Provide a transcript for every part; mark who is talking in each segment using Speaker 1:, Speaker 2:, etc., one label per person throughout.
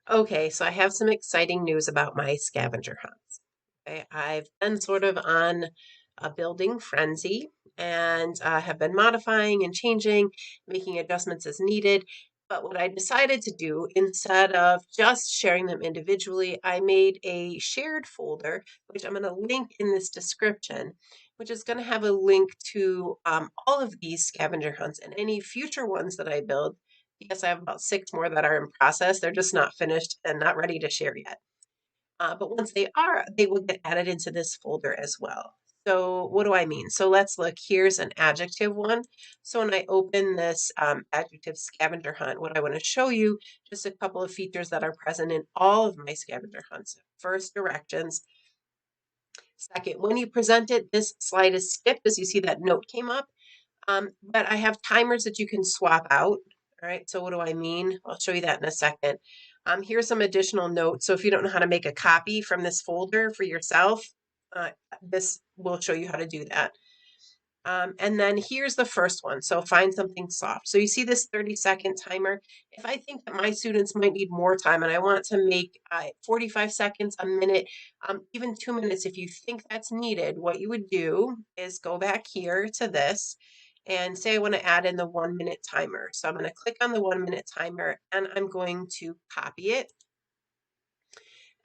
Speaker 1: Okay, so I have some exciting news about my scavenger hunts. Okay, I've been sort of on a building frenzy and have been modifying and changing, making adjustments as needed. But what I decided to do, instead of just sharing them individually, I made a shared folder, which I'm going to link in this description, which is going to have a link to all of these scavenger hunts and any future ones that I build. Yes, I have about 6 more that are in process. They're just not finished and not ready to share yet. But once they are, they will get added into this folder as well. So what do I mean? So let's look. Here's an adjective one. So when I open this adjective scavenger hunt, what I want to show you, just a couple of features that are present in all of my scavenger hunts. First, directions. Second, when you present it, this slide is skipped as you see that note came up. But I have timers that you can swap out. All right, so what do I mean? I'll show you that in a second. Here's some additional notes. So if you don't know how to make a copy from this folder for yourself, this will show you how to do that. And then here's the first one. So find something soft. So you see this 30-second timer. If I think that my students might need more time and I want to make 45 seconds, a minute, even 2 minutes, if you think that's needed, what you would do is go back here to this and say I want to add in the 1-minute timer. So I'm going to click on the 1-minute timer and I'm going to copy it.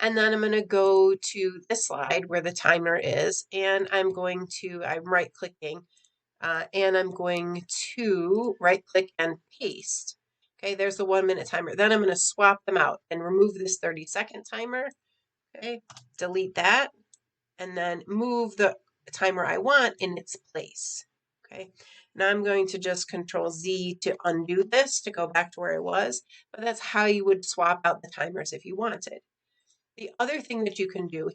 Speaker 1: And then I'm going to go to this slide where the timer is, and I'm right clicking and I'm going to right click and paste. Okay, there's the 1-minute timer. Then I'm going to swap them out and remove this 30-second timer. Okay, delete that and then move the timer I want in its place. Okay, now I'm going to just Control Z to undo this to go back to where I was, but that's how you would swap out the timers if you wanted. The other thing that you can do,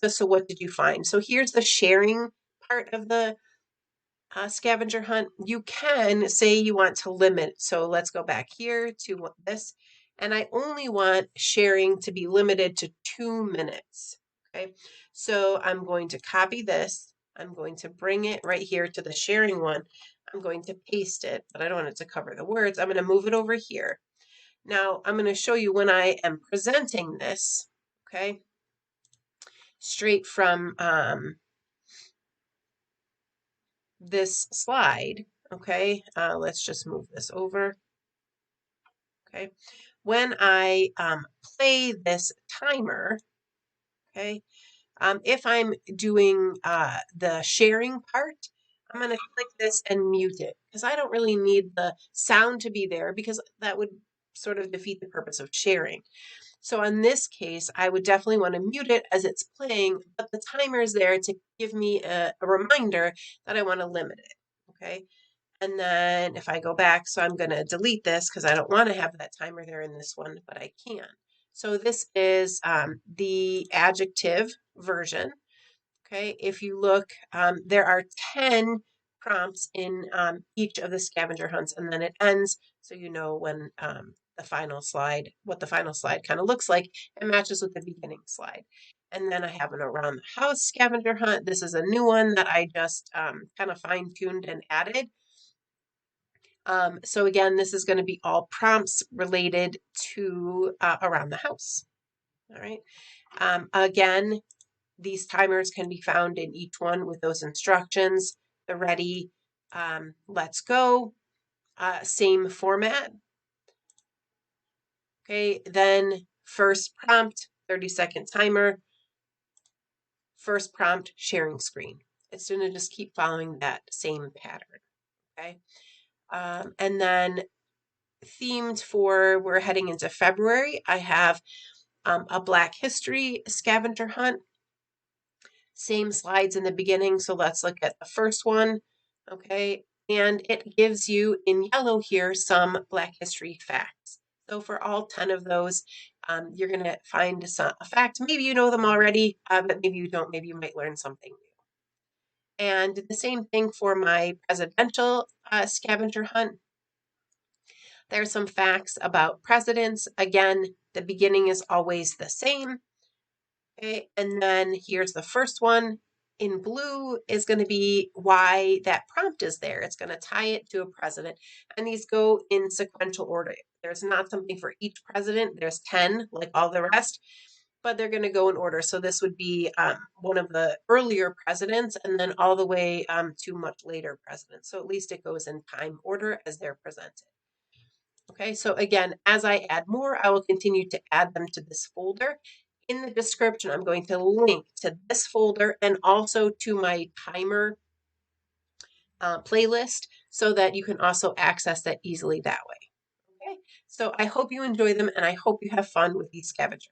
Speaker 1: so what did you find? So here's the sharing part of the scavenger hunt. You can say you want to limit. So let's go back here to this. And I only want sharing to be limited to 2 minutes. Okay, so I'm going to copy this. I'm going to bring it right here to the sharing one. I'm going to paste it, but I don't want it to cover the words. I'm going to move it over here. Now I'm going to show you when I am presenting this, okay, straight from this slide. Okay, let's just move this over. Okay, when I play this timer, okay, if I'm doing the sharing part, I'm going to click this and mute it because I don't really need the sound to be there because that would sort of defeat the purpose of sharing. So in this case, I would definitely want to mute it as it's playing, but the timer is there to give me a reminder that I want to limit it. Okay. And then if I go back, so I'm going to delete this because I don't want to have that timer there in this one, but I can. So this is the adjective version. Okay, if you look, there are 10 prompts in each of the scavenger hunts, and then it ends, so you know when what the final slide kind of looks like. It matches with the beginning slide. And then I have an around the house scavenger hunt. This is a new one that I just kind of fine-tuned and added. So again, this is going to be all prompts related to around the house. All right. Again, these timers can be found in each one with those instructions. The ready, let's go, same format. Okay, then first prompt, 30-second timer, first prompt, sharing screen. It's going to just keep following that same pattern. Okay, and then themed for, we're heading into February, I have a Black History scavenger hunt. Same slides in the beginning, so let's look at the first one, okay? And it gives you in yellow here some Black History facts. So for all 10 of those, you're going to find a fact. Maybe you know them already, but maybe you don't. Maybe you might learn something new. And the same thing for my presidential scavenger hunt. There's some facts about presidents. Again, the beginning is always the same. Okay, and then here's the first one. In blue is going to be why that prompt is there. It's going to tie it to a president. And these go in sequential order. there's not something for each president. There's 10, like all the rest, but they're going to go in order. So this would be one of the earlier presidents and then all the way to much later presidents. So at least it goes in time order as they're presented. Okay, so again, as I add more, I will continue to add them to this folder. In the description, I'm going to link to this folder and also to my timer playlist so that you can also access that easily that way. Okay, so I hope you enjoy them and I hope you have fun with these scavenger